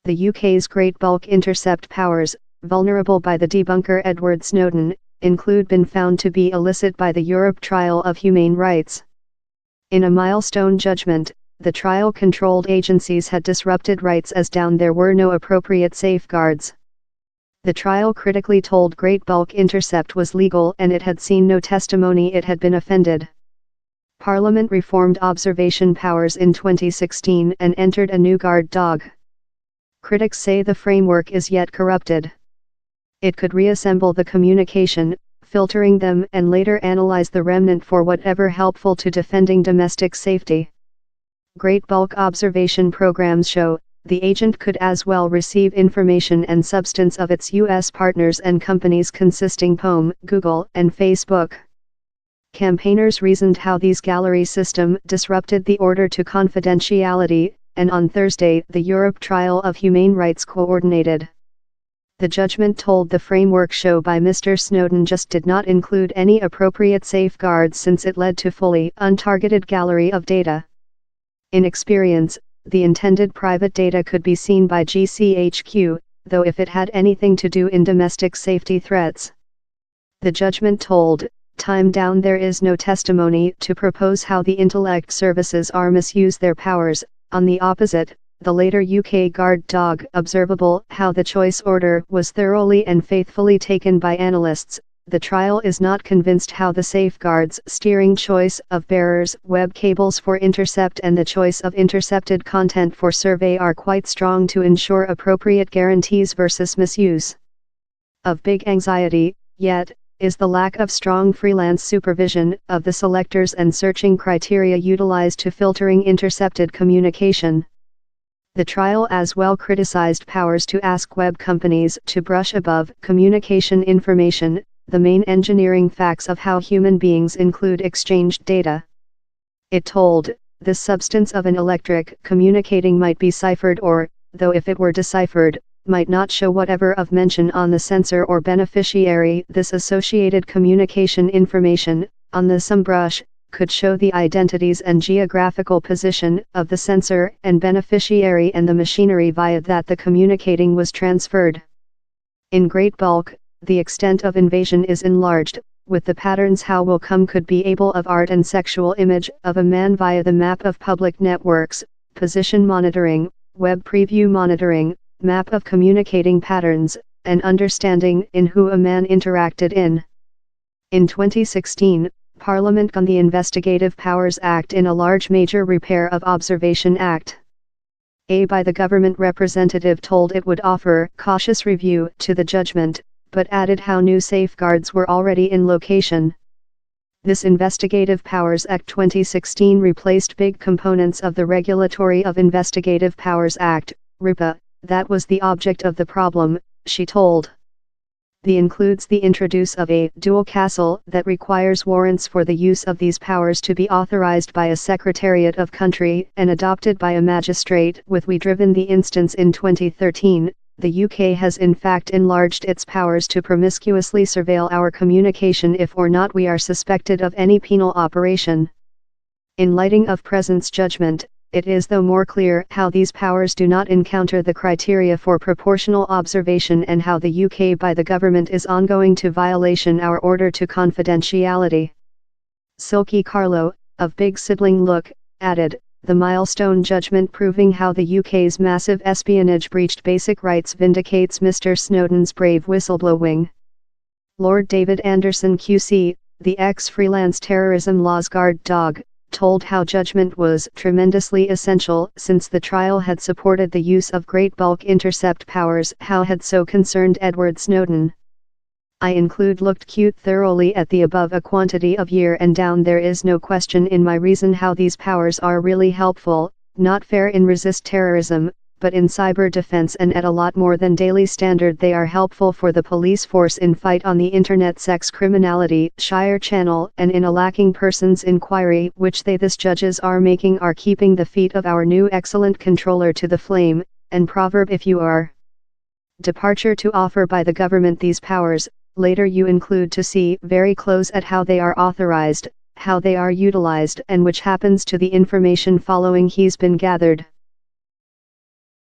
The UK's great bulk intercept powers, vulnerable by the debunker Edward Snowden, include been found to be illicit by the Europe Trial of Humane Rights. In a milestone judgment, the trial-controlled agencies had disrupted rights as there were no appropriate safeguards. The trial critically told great bulk intercept was legal and it had seen no testimony it had been offended. Parliament reformed observation powers in 2016 and entered a new guard dog. Critics say the framework is yet corrupted. It could reassemble the communication, filtering them and later analyze the remnant for whatever helpful to defending domestic safety. Great bulk observation programs show, the agent could as well receive information and substance of its U.S. partners and companies consisting POM, Google, and Facebook. Campaigners reasoned how these gallery system disrupted the order to confidentiality, and on Thursday the Europe Trial of Humane Rights coordinated. The judgment told the framework show by Mr. Snowden just did not include any appropriate safeguards since it led to fully untargeted gallery of data. In experience, the intended private data could be seen by GCHQ, though if it had anything to do in domestic safety threats. The judgment told, there is no testimony to propose how the intellect services are misuse their powers. On the opposite, the later UK guard dog observable how the choice order was thoroughly and faithfully taken by analysts. The trial is not convinced how the safeguards, steering choice of bearers, web cables for intercept and the choice of intercepted content for survey are quite strong to ensure appropriate guarantees versus misuse. Of big anxiety, yet, is the lack of strong freelance supervision of the selectors and searching criteria utilized to filtering intercepted communication. The trial as well criticized powers to ask web companies to brush above communication information, the main engineering facts of how human beings include exchanged data. It told, the substance of an electric communicating might be ciphered or, though if it were deciphered, might not show whatever of mention on the sensor or beneficiary. This associated communication information, on the some brush, could show the identities and geographical position of the sensor and beneficiary and the machinery via that the communicating was transferred. In great bulk, the extent of invasion is enlarged, with the patterns how will come could be able of art and sexual image of a man via the map of public networks, position monitoring, web preview monitoring, map of communicating patterns, and understanding in who a man interacted in. In 2016, Parliament on the Investigative Powers Act in a large major repair of Observation Act. By the government representative told it would offer cautious review to the judgment, but added how new safeguards were already in location. This Investigative Powers Act 2016 replaced big components of the Regulatory of Investigative Powers Act, RIPA, that was the object of the problem, she told. The includes the introduce of a dual castle that requires warrants for the use of these powers to be authorized by a Secretariat of Country and adopted by a magistrate. With we driven the instance in 2013, the UK has in fact enlarged its powers to promiscuously surveil our communication if or not we are suspected of any penal operation. In lighting of present judgment, it is though more clear how these powers do not encounter the criteria for proportional observation and how the UK by the government is ongoing to violation our order to confidentiality. Silky Carlo, of Big Sibling Look, added, the milestone judgment proving how the UK's massive espionage breached basic rights vindicates Mr. Snowden's brave whistleblowing. Lord David Anderson QC, the ex-freelance terrorism laws guard dog, told how judgment was tremendously essential since the trial had supported the use of great bulk intercept powers how had so concerned Edward Snowden. I looked cute thoroughly at the above a quantity of year and down there is no question in my reason how these powers are really helpful, not fair in resist terrorism, but in cyber defense and at a lot more than daily standard they are helpful for the police force in fight on the internet sex criminality, Shire Channel and in a lacking persons inquiry which they this judges are making are keeping the feet of our new excellent controller to the flame, and proverb if you are departure to offer by the government these powers, later you include to see very close at how they are authorized, how they are utilized and which happens to the information following he's been gathered.